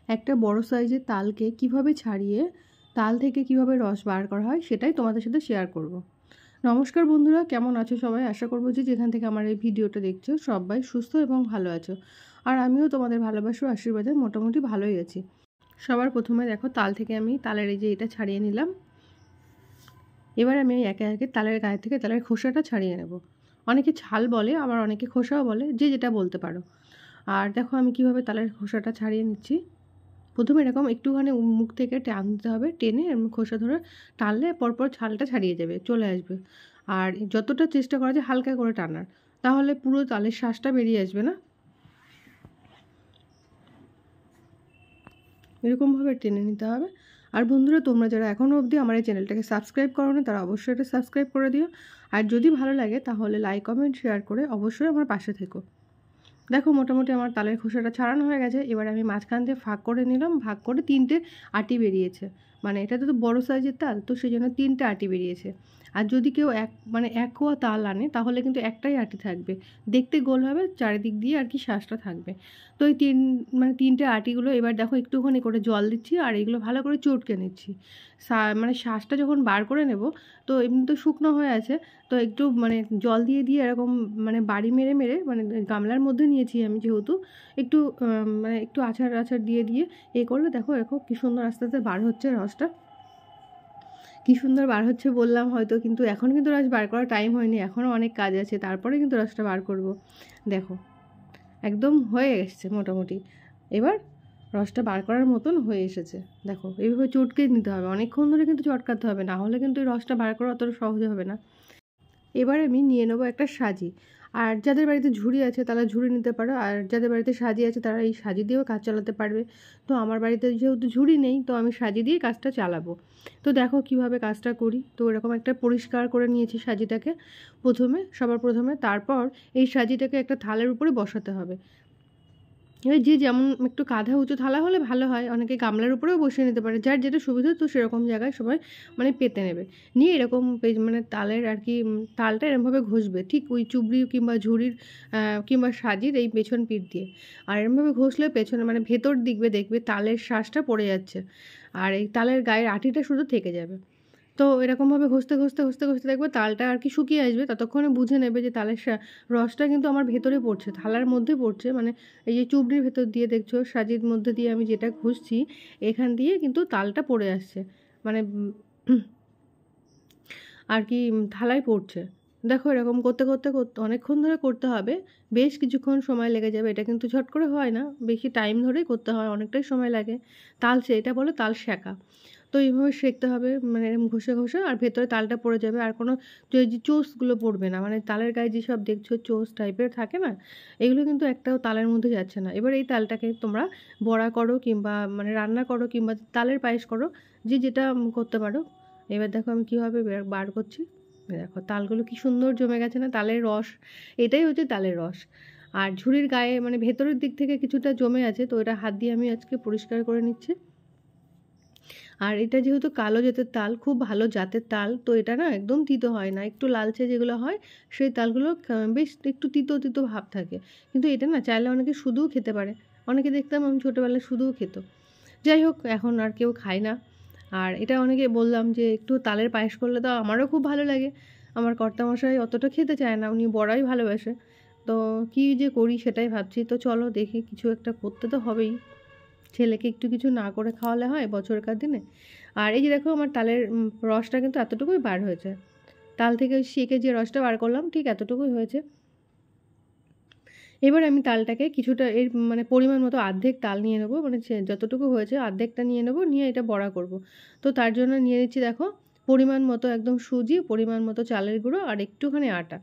একটা বড় সাইজের তালকে কিভাবে ছাড়িয়ে তাল থেকে কিভাবে রস বার করা হয় সেটাই তোমাদের সাথে শেয়ার করব। নমস্কার বন্ধুরা, কেমন আছো সবাই? আশা করবো যে যেখান থেকে আমার এই ভিডিওটা দেখছো সবাই সুস্থ এবং ভালো আছো। আর আমিও তোমাদের ভালোবাসো আশীর্বাদে মোটামুটি ভালোই আছি। সবার প্রথমে দেখো, তাল থেকে আমি তালের এই যে এটা ছাড়িয়ে নিলাম। এবার আমি একে একে তালের গায়ে থেকে তালের খোসাটা ছাড়িয়ে নেব। অনেকে ছাল বলে, আবার অনেকে খোসাও বলে, যে যেটা বলতে পারো। আর দেখো আমি কিভাবে তালের খোসাটা ছাড়িয়ে নিচ্ছি। প্রথমে এরকম একটুখানি মুখ থেকে টানতে হবে, টেনে খোসা ধরে টানলে পরপর ছালটা ছাড়িয়ে যাবে, চলে আসবে। আর যতটা চেষ্টা করা যায় হালকা করে টানার, তাহলে পুরো তালের শ্বাসটা বেরিয়ে আসবে না। এরকমভাবে টেনে নিতে হবে। আর বন্ধুরা, তোমরা যারা এখনও অবধি আমার এই চ্যানেলটাকে সাবস্ক্রাইব করো না, তারা অবশ্যই এটা সাবস্ক্রাইব করে দিও। আর যদি ভালো লাগে তাহলে লাইক কমেন্ট শেয়ার করে অবশ্যই আমার পাশে থেকো। দেখো মোটামুটি আমার তালের খোসাটা ছাড়ানো হয়ে গেছে। এবার আমি মাঝখান দিয়ে ভাগ করে নিলাম, ভাগ করে 3টে আটি বেরিয়েছে। মানে এটা তো বড়ো সাইজের তাল, তো সেই জন্য 3টে আটি বেরিয়েছে। আর যদি কেউ এক কোয়া তাল আনে তাহলে কিন্তু একটাই আটি থাকবে, দেখতে গোল হবে, চারিদিক দিয়ে আর কি শ্বাসটা থাকবে। তো এই 3টে আটিগুলো এবার দেখো একটুখানি করে জল দিচ্ছি আর এগুলো ভালো করে চটকে নিচ্ছি। মানে শ্বাসটা যখন বার করে নেব, তো এমনি তো শুকনো হয়ে আছে, তো একটু মানে জল দিয়ে দিয়ে এরকম মানে বাড়ি মেরে মেরে, মানে গামলার মধ্যে নিয়েছি আমি যেহেতু, একটু মানে একটু আছাড় আছাড় দিয়ে দিয়ে করলে দেখো এরকম কী সুন্দর আস্তে আস্তে বার হচ্ছে রসটা। কী সুন্দর বার হচ্ছে বললাম হয়তো, কিন্তু এখন কিন্তু রস বার করার টাইম হয়নি, এখনও অনেক কাজ আছে, তারপরে কিন্তু রসটা বার করব। দেখো একদম হয়ে এসছে মোটামুটি। এবার রসটা বার করার মতন হয়ে এসেছে। দেখো এইভাবে চটকে নিতে হবে, অনেকক্ষণ ধরে কিন্তু চটকাতে হবে, না হলে কিন্তু এই রসটা বার করা অতটা সহজে হবে না। এবার আমি নিয়ে নেবো একটা সাজি। আর যাদের বাড়িতে ঝুড়ি আছে তারা ঝুড়ি নিতে পারো, আর যাদের বাড়িতে সাজি আছে তারা এই সাজি দিয়েও কাজ চালাতে পারবে। তো আমার বাড়িতে যেহেতু ঝুড়ি নেই, তো আমি সাজি দিয়ে কাজটা চালাবো। তো দেখো কিভাবে কাজটা করি। তো এরকম একটা পরিষ্কার করে নিয়েছি সাজিটাকে সবার প্রথমে। তারপর এই সাজিটাকে একটা থালের উপরে বসাতে হবে। এবার যে যেমন একটু কাঁধা উঁচু থালা হলে ভালো হয়, অনেকে গামলার উপরেও বসিয়ে নিতে পারে, যার যেটা সুবিধা তো সেরকম জায়গায় সবাই মানে পেতে নেবে। নিয়ে এরকম মানে তালের আর কি তালটা এরমভাবে ঘষবে, ঠিক ওই চুবড়ি কিংবা ঝুড়ির কিংবা সাজির এই পেছন পিঠ দিয়ে। আর এরমভাবে ঘষলে পেছনে মানে ভেতর দিকবে দেখবে তালের শ্বাসটা পড়ে যাচ্ছে, আর এই তালের গায়ের আটিটা শুধু থেকে যাবে। তো এরকমভাবে ঘষতে ঘষতে ঘষতে ঘষতে দেখবে তালটা আর কি শুকিয়ে আসবে, ততক্ষণে বুঝে নেবে যে তালের রসটা কিন্তু আমার ভেতরে পড়ছে, থালার মধ্যে পড়ছে। মানে এই যে চুবড়ির ভেতর দিয়ে দেখছো সাজির মধ্যে দিয়ে আমি যেটা ঘষছি, এখান দিয়ে কিন্তু তালটা পড়ে আসছে, মানে আর কি থালায় পড়ছে। দেখো এরকম করতে করতে করতে অনেকক্ষণ ধরে করতে হবে, বেশ কিছুক্ষণ সময় লেগে যাবে। এটা কিন্তু ঝট করে হয় না, বেশি টাইম ধরেই করতে হয়, অনেকটাই সময় লাগে। এটা বলে তাল সেঁকা। তো এইভাবে সেঁকতে হবে, মানে এরকম ঘষে ঘষে, আর ভেতরে তালটা পড়ে যাবে, আর কোনো যে চোষগুলো পড়বে না। মানে তালের গায়ে যেসব দেখছো চোষ টাইপের থাকে না, এগুলো কিন্তু একটাও তালের মধ্যে যাচ্ছে না। এবার এই তালটাকে তোমরা বড়া করো কিংবা মানে রান্না করো কিংবা তালের পায়েস করো, যে যেটা করতে পারো। এবার দেখো আমি কীভাবে বার করছি। দেখো তালগুলো কি সুন্দর জমে গেছে না, তালের রস, এটাই হচ্ছে তালের রস। আর ঝুড়ির গায়ে মানে ভেতরের দিক থেকে কিছুটা জমে আছে, তো এটা হাত দিয়ে আমি আজকে পরিষ্কার করে নিচ্ছি। আর এটা যেহেতু কালো জাতের তাল, খুব ভালো জাতের তাল, তো এটা না একদম তিতো হয় না। একটু লালচে যেগুলো হয় সেই তালগুলো বেশ একটু তিতো তিতো ভাব থাকে, কিন্তু এটা না চাইলে অনেকে শুধুও খেতে পারে। অনেকে দেখতাম আমি ছোটোবেলায় শুধুও খেত। যাই হোক, এখন আর কেউ খায় না। আর এটা অনেকে বললাম যে একটু তালের পায়েস করলে তো আমারও খুব ভালো লাগে। আমার কর্তামশাই অতটা খেতে চায় না, উনি বড়াই ভালোবাসে। তো কী যে করি সেটাই ভাবছি। তো চলো দেখি, কিছু একটা করতে তো হবেই, ছেলেকে একটু কিছু না করে খাওয়ালে হয় বছরকার দিনে। আর এই যে দেখো আমার তালের রসটা কিন্তু এতটুকুই বার হয়েছে, তাল থেকে সেঁকে যে রসটা বার করলাম ঠিক এতটুকুই হয়েছে। এবার আমি তালটাকে কিছুটা এর মানে পরিমাণ মতো অর্ধেক তাল নিয়ে নেবো, মানে যতটুকু হয়েছে অর্ধেকটা নিয়ে নেবো, নিয়ে এটা বড়া করব। তো তার জন্য নিয়ে নিচ্ছি দেখো পরিমাণ মতো একদম সুজি, পরিমাণ মতো চালের গুঁড়ো, আর একটুখানি আটা।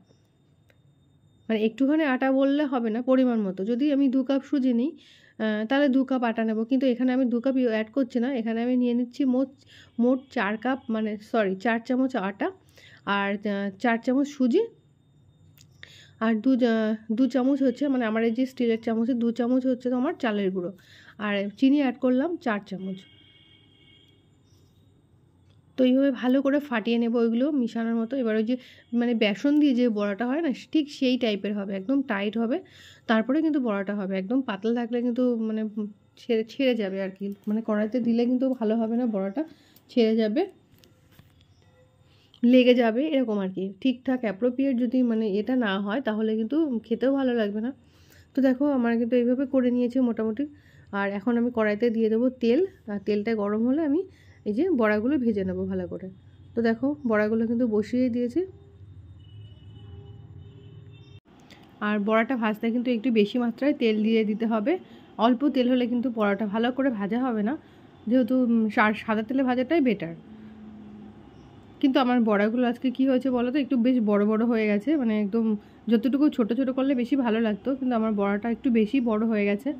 মানে একটুখানি আটা বললে হবে না, পরিমাণ মতো। যদি আমি 2 কাপ সুজি নিই তাহলে 2 কাপ আটা নেব, কিন্তু এখানে আমি 2 কাপ অ্যাড করছি না। এখানে আমি নিয়ে নিচ্ছি মোট 4 কাপ, মানে সরি 4 চামচ আটা, আর 4 চামচ সুজি, আর 2 চামচ হচ্ছে, মানে আমার এই যে স্টিলের চামচে 2 চামচ হচ্ছে তোমার চালের গুঁড়ো, আর চিনি অ্যাড করলাম 4 চামচ। তো এইভাবে ভালো করে ফাটিয়ে নেব ওইগুলো মিশানোর মতো। এবার ওই যে মানে বেসন দিয়ে যে বড়াটা হয় না, ঠিক সেই টাইপের হবে, একদম টাইট হবে, তারপরে কিন্তু বড়াটা হবে। একদম পাতলা থাকলে কিন্তু মানে ছেড়ে যাবে আর কি, মানে কড়াইতে দিলে কিন্তু ভালো হবে না, বড়াটা ছেড়ে যাবে, লেগে যাবে এরকম আর কি। ঠিকঠাক অ্যাপ্রোপ্রিয়েট যদি মানে এটা না হয় তাহলে কিন্তু খেতেও ভালো লাগবে না। তো দেখো আমার কিন্তু এইভাবে করে নিয়েছি মোটামুটি। আর এখন আমি কড়াইতে দিয়ে দেবো তেল, আর তেলটা গরম হলে আমি এই যে বড়াগুলো ভেজে নেবো ভালো করে। তো দেখো বড়াগুলো কিন্তু বসিয়ে দিয়েছি। আর বড়াটা ভাজতে কিন্তু একটু বেশি মাত্রায় তেল দিয়ে দিতে হবে। অল্প তেল হলে কিন্তু বড়াটা ভালো করে ভাজা হবে না, যেহেতু সাদা তেলে ভাজাটাই বেটার। কিন্তু আমার বড়াগুলো আজকে কি হয়েছে বলো তো, একটু বেশ বড় বড় হয়ে গেছে, মানে একদম যতটুকু ছোট ছোট করলে বেশি ভালো লাগতো, কিন্তু আমার বড়াটা একটু বেশি বড় হয়ে গেছে।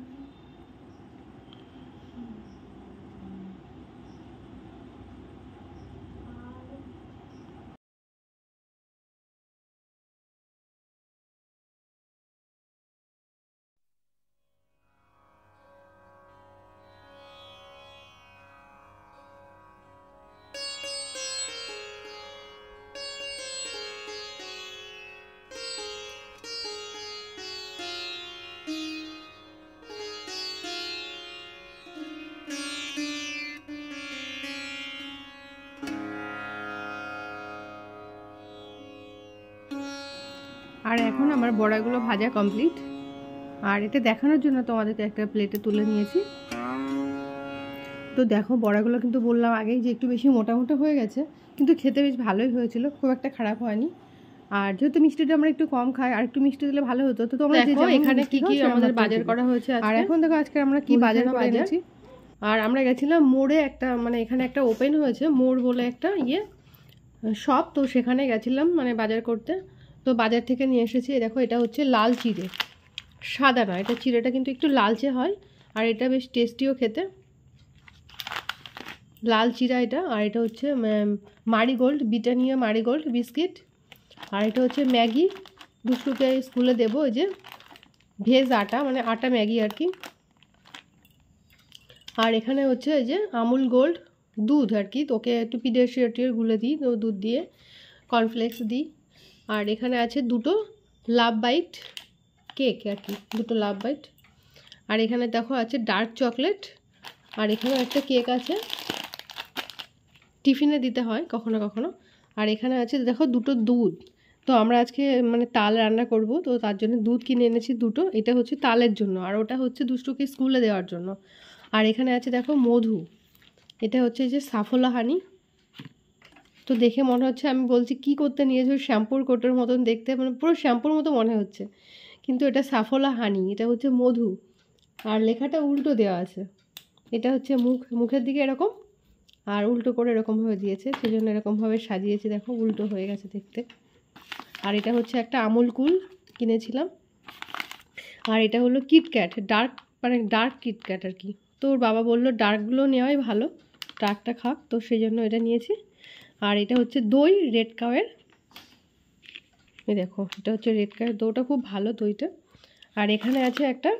আর এখন আমার বড়াগুলো ভাজা কমপ্লিট। আর এটা দেখানোর জন্য তোমাদেরকে একটা প্লেটে তুলে নিয়েছি। তো দেখো বড়াগুলো কিন্তু বললাম আগেই যে একটু বেশি মোটা মোটা হয়ে গেছে, কিন্তু খেতে বেশ ভালোই হয়েছিল, খুব একটা খারাপ হয়নি। আর যেহেতু মিষ্টিটা আমরা একটু কম খাই, আর একটু মিষ্টি দিলে ভালো হতো। তো তোমরা দেখো এখানে কি কি আমাদের বাজার করা হয়েছে। আর এখন দেখো আজকে আমরা কি বাজার করে এনেছি। আর আমরা গেছিলাম মোড়ে, একটা মানে এখানে একটা ওপেন হয়েছে মোড় বলে একটা শপ, তো সেখানে গেছিলাম মানে বাজার করতে। তো বাজার থেকে নিয়ে এসেছি, দেখো এটা হচ্ছে লাল চিড়ে, সাদা না, এটা চিড়েটা কিন্তু একটু লালচে হয়, আর এটা বেশ টেস্টিও খেতে, লাল চিড়া এটা। আর এটা হচ্ছে মারিগোল্ড, ব্রিটানিয়া মারিগোল্ড বিস্কিট। আর এটা হচ্ছে ম্যাগি, দুষ্টুকে স্কুলে দেবো, ওই যে ভেজ আটা, মানে আটা ম্যাগি আর কি। আর এখানে হচ্ছে এই যে আমুল গোল্ড দুধ আর কি, তোকে একটু পিডিয়াশিয়ার গুলে দিই, তো দুধ দিয়ে কর্নফ্লেক্স দিই। আর এখানে আছে দুটো লাভ বাইট কেক আর কি, দুটো লাভ বাইট। আর এখানে দেখো আছে ডার্ক চকলেট, আর এখানেও একটা কেক আছে, টিফিনে দিতে হয় কখনো কখনো। আর এখানে আছে দেখো দুটো দুধ। তো আমরা আজকে মানে তাল রান্না করব, তো তার জন্য দুধ কিনে এনেছি দুটো, এটা হচ্ছে তালের জন্য, আর ওটা হচ্ছে দুষ্টুকে স্কুলে দেওয়ার জন্য। আর এখানে আছে দেখো মধু, এটা হচ্ছে যে সাফোলা হানি। তো দেখে মনে হচ্ছে আমি বলছি কি করতে নিয়েছো, শ্যাম্পুর কোটোর মতন দেখতে, মানে পুরো শ্যাম্পুর মতো মনে হচ্ছে, কিন্তু এটা সাফোলা হানি, এটা হচ্ছে মধু। আর লেখাটা উল্টো দেওয়া আছে, এটা হচ্ছে মুখের দিকে এরকম, আর উল্টো করে এরকমভাবে দিয়েছে, সেই জন্য এরকমভাবে সাজিয়েছি, দেখো উল্টো হয়ে গেছে দেখতে। আর এটা হচ্ছে একটা আমুল কুল কিনেছিলাম। আর এটা হলো কিটক্যাট ডার্ক, মানে ডার্ক কিটক্যাট আর কি। তো ওর বাবা বললো ডার্কগুলো নেওয়াই ভালো, ডার্কটা খাক, তো সেই জন্য এটা নিয়েছি। আর এটা হচ্ছে দই রেড কাউয়ের, এই দেখো এটা হচ্ছে রেড কাউয়ের দইটা, খুব ভালো দইটা। আর এখানে আছে একটা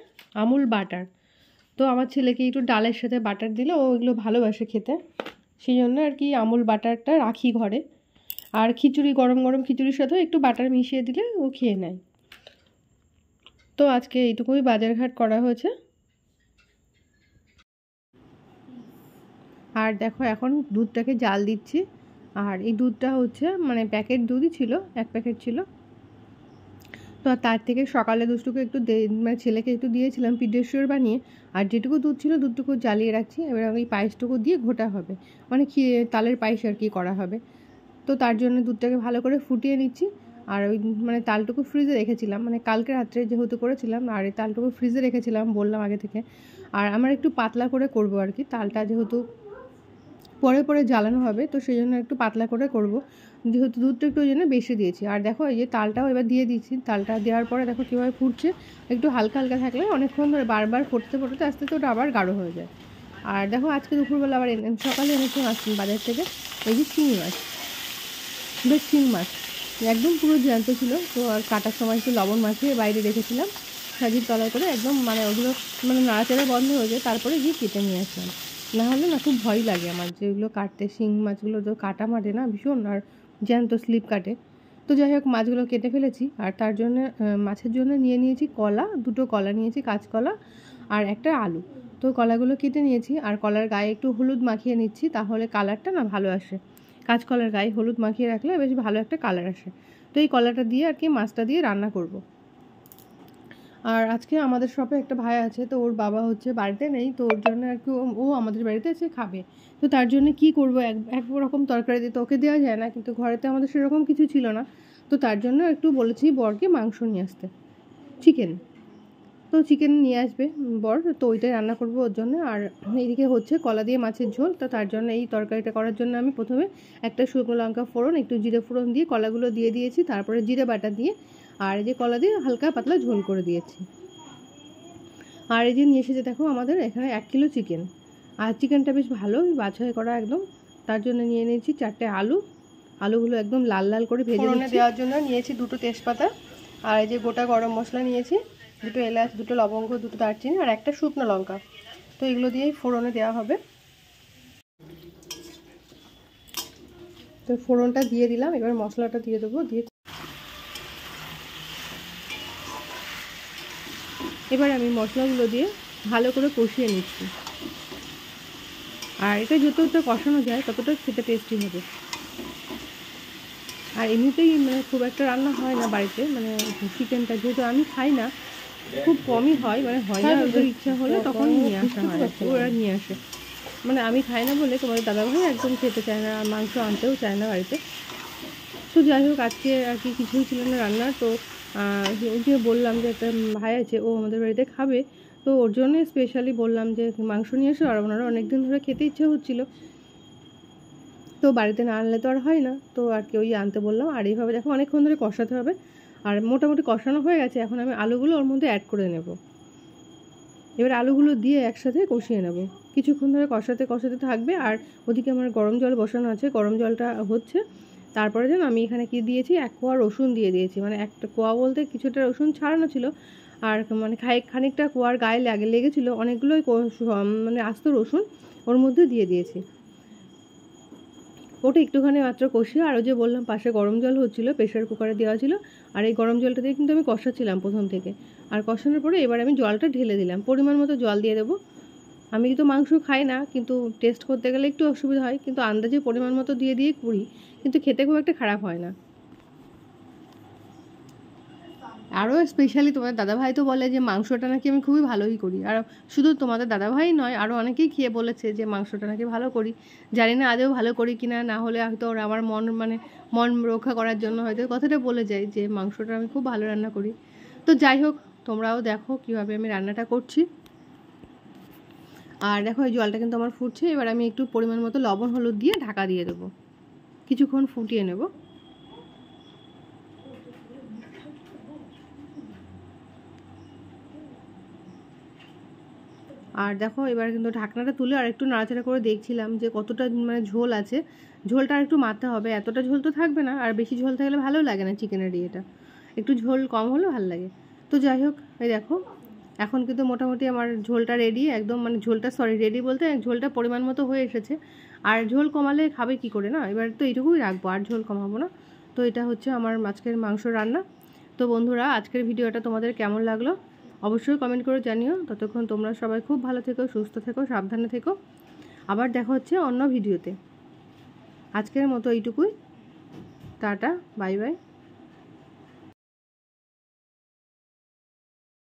আমুল বাটার, তো আমার ছেলেকে একটু ডালের সাথে বাটার দিলে ও এগুলো ভালোবাসে খেতে, সেই জন্য আর কি আমুল বাটারটা রাখি ঘরে। আর খিচুড়ি, গরম গরম খিচুড়ির সাথেও একটু বাটার মিশিয়ে দিলে ও খেয়ে নেয়। তো আজকে এইটুকুই বাজারঘাট করা হয়েছে। আর দেখো এখন দুধটাকে জাল দিচ্ছি। আর এই দুধটা হচ্ছে মানে প্যাকেট দুধই ছিল, এক প্যাকেট ছিল। তো তার থেকে সকালে দুষ্টুকে একটু মানে ছেলেকে একটু দিয়েছিলাম পিডিয়াশিওর বানিয়ে, আর যেটুকু দুধ ছিল দুধটুকু জ্বালিয়ে রাখছি। এবার ওই পায়েসটুকু দিয়ে ঘোটা হবে, মানে তালের পায়েস আর কি করা হবে। তো তার জন্য দুধটাকে ভালো করে ফুটিয়ে নিচ্ছি। আর ওই মানে তালটুকু ফ্রিজে রেখেছিলাম, মানে কালকে রাত্রে যেহেতু করেছিলাম, আর এই তালটুকু ফ্রিজে রেখেছিলাম বললাম আগে থেকে। আর আমার একটু পাতলা করে করব আর কি, তালটা যেহেতু পরে পরে জ্বালানো হবে, তো সেই জন্য একটু পাতলা করে করব, যেহেতু দুধটা একটু ওই জন্য বেশি দিয়েছি। আর দেখো এই যে তালটাও এবার দিয়ে দিচ্ছি, তালটা দেওয়ার পরে দেখো কীভাবে ফুটছে, একটু হালকা হালকা থাকলে অনেকক্ষণ ধরে বারবার ফুটতে ফুটতে আস্তে আস্তে ওটা আবার গাঢ় হয়ে যায়। আর দেখো আজকে দুপুরবেলা আবার সকালে এনেছি মাছ বাজার থেকে, এই যে চিংড়ি মাছ, বেশ চিংড়ি মাছ একদম পুরো জ্যান্ত ছিল। তো আর কাটার সময় একটু লবণ মাখিয়ে বাইরে রেখেছিলাম সাজির তলায় করে, একদম মানে ওগুলো মানে নাড়াচাড়া বন্ধ হয়ে যায়, তারপরে গিয়ে কেটে নিয়ে আসলাম। না হলে না খুব ভয় লাগে আমার যেগুলো কাটতে, শিঙি মাছগুলো তো কাটা মারে না ভীষণ, আর জ্যান্ত স্লিপ কাটে। তো যাই হোক মাছগুলো কেটে ফেলেছি। আর তার জন্য মাছের জন্য নিয়ে নিয়েছি কলা, দুটো কলা নিয়েছি, কাঁচকলা আর একটা আলু। তো কলাগুলো কেটে নিয়েছি, আর কলার গায়ে একটু হলুদ মাখিয়ে নিচ্ছি, তাহলে কালারটা না ভালো আসে। কাঁচকলার গায়ে হলুদ মাখিয়ে রাখলে বেশ ভালো একটা কালার আসে। তো এই কলাটা দিয়ে আর কি মাছটা দিয়ে রান্না করব। আর আজকে আমাদের শপে একটা ভাই আছে, তো ওর বাবা হচ্ছে বাড়িতে নেই, তো ওর জন্য আর কি ও আমাদের বাড়িতে এসে খাবে। তো তার জন্য কি করব, এক রকম তরকারি দিয়ে তো ওকে দেওয়া যায় না, কিন্তু ঘরেতে আমাদের সেরকম কিছু ছিল না। তো তার জন্য একটু বলেছি বরকে মাংস নিয়ে আসতে, চিকেন। তো চিকেন নিয়ে আসবে বর, তো ওইটাই রান্না করবো ওর জন্য। আর এইদিকে হচ্ছে কলা দিয়ে মাছের ঝোল। তো তার জন্য এই তরকারিটা করার জন্য আমি প্রথমে একটা শুকনো লঙ্কা ফোড়ন, একটু জিরে ফোড়ন দিয়ে কলাগুলো দিয়ে দিয়েছি, তারপরে জিরে বাটা দিয়ে আর এই যে কলা দিয়ে হালকা পাতলা ঝোল করে দিয়েছি। আর এই যে নিয়ে এসেছে দেখো আমাদের এখানে 1 কিলো চিকেন। আর চিকেনটা বেশ ভালো বাছাই করা একদম। তার জন্য নিয়ে নিয়েছি 4টে আলু। আলুগুলো একদম লাল লাল করে ভেজে ফোড়নে দেওয়ার জন্য নিয়েছি 2টো তেজপাতা, আর এই যে গোটা গরম মশলা নিয়েছি, 2টো এলাচ, 2টো লবঙ্গ, 2টো দারচিনি আর একটা শুকনো লঙ্কা। তো এগুলো দিয়েই ফোড়নে দেওয়া হবে। তো ফোড়নটা দিয়ে দিলাম, এবার মশলাটা দিয়ে দেবো। এবার আমি মশলাগুলো দিয়ে ভালো করে কষিয়ে নিচ্ছি। আর এটা যতটা কষানো যায় ততটা খেতে টেস্টি হবে। আর এমনিতেই মানে খুব একটা রান্না হয় না বাড়িতে, মানে চিকেনটা যেহেতু আমি খাই না, খুব কমই হয়, মানে হয় না, ওদের ইচ্ছা হলে তখন নিয়ে আসা হয়, ওরা নিয়ে আসে। মানে আমি খাই না বলে তোমাদের দাদাভাই একদম খেতে চায় না, আর মাংস আনতেও চায় না বাড়িতে। তো যাই হোক, আজকে আর কি কিছুই ছিল না রান্না। তো ওই যে বললাম যে একটা ভাই আছে, ও আমাদের বাড়িতে খাবে, তো ওর জন্যই স্পেশালি বললাম যে মাংস নিয়ে এসো। আর ওনারা অনেকদিন ধরে খেতে ইচ্ছে হচ্ছিলো, তো বাড়িতে না আনলে তো আর হয় না, তো আর কি ওই আনতে বললাম। আর এইভাবে দেখো অনেকক্ষণ ধরে কষাতে হবে। আর মোটামুটি কষানো হয়ে গেছে, এখন আমি আলুগুলো ওর মধ্যে অ্যাড করে নেব। এবার আলুগুলো দিয়ে একসাথে কষিয়ে নেব, কিছুক্ষণ ধরে কষাতে কষাতে থাকবে। আর ওদিকে আমার গরম জল বসানো আছে, গরম জলটা হচ্ছে। তারপরে যেন আমি এখানে কি দিয়েছি, 1 কোয়া রসুন দিয়ে দিয়েছি, মানে একটা কোয়া বলতে কিছুটা রসুন ছাড়ানো ছিল, আর মানে খানিকটা কোয়ার গায়ে লেগেছিলো, অনেকগুলোই মানে আস্ত রসুন ওর মধ্যে দিয়ে দিয়েছি। ওটা একটুখানি মাত্র কষিয়ে, আরও যে বললাম পাশে গরম জল হচ্ছিলো, প্রেশার কুকারে দেওয়া ছিল, আর এই গরম জলটা দিয়ে কিন্তু আমি কষাচ্ছিলাম প্রথম থেকে। আর কষানোর পরে এবার আমি জলটা ঢেলে দিলাম, পরিমাণ মতো জল দিয়ে দেবো। আমি তো মাংস খাই না, কিন্তু টেস্ট করতে গেলে একটু অসুবিধা হয়, কিন্তু আন্দাজে পরিমাণ মতো দিয়ে করি, কিন্তু খেতে খুব একটা খারাপ হয় না। আরও স্পেশালি তোমাদের দাদাভাই তো বলে যে মাংসটা নাকি আমি খুবই ভালোই করি। আর শুধু তোমাদের দাদাভাই নয়, আরও অনেকেই খেয়ে বলেছে যে মাংসটা নাকি ভালো করি। জানি না আদৌ ভালো করি কিনা, না হলে হয়তো ওরা আমার মন রক্ষা করার জন্য হয়তো কথাটা বলে যায় যে মাংসটা আমি খুব ভালো রান্না করি। তো যাই হোক, তোমরাও দেখো কীভাবে আমি রান্নাটা করছি। আর দেখো এই জলটা কিন্তু আমার ফুটছে, এবার আমি একটু পরিমাণ মতো লবণ হলুদ দিয়ে ঢাকা দিয়ে দেবো, কিছুক্ষণ ফুটিয়ে নেব। আর দেখো এবার কিন্তু ঢাকনাটা তুলে আর একটু নাড়াচাড়া করে দেখছিলাম যে কতটা মানে ঝোল আছে। ঝোলটা আর একটু মারতে হবে, এতটা ঝোল তো থাকবে না, আর বেশি ঝোল থাকলে ভালো লাগে না চিকেনের ইয়েটা, একটু ঝোল কম হলেও ভালো লাগে। তো যাই হোক, এই দেখো এখন কিন্তু মোটামুটি আমার ঝোলটা রেডি একদম, মানে রেডি বলতে ঝোলটা পরিমাণ মতো হয়ে এসেছে। আর ঝোল কমালে খাবে কি করে না, এবার তো এইটুকুই রাখবো, আর ঝোল কমাবো না। তো এটা হচ্ছে আমার আজকের মাংস রান্না। তো বন্ধুরা, আজকের ভিডিওটা তোমাদের কেমন লাগলো অবশ্যই কমেন্ট করে জানিও। ততক্ষণ তোমরা সবাই খুব ভালো থেকো, সুস্থ থেকো, সাবধানে থেকো। আবার দেখা হচ্ছে অন্য ভিডিওতে। আজকের মতো এইটুকুই, টাটা, বাই বাই।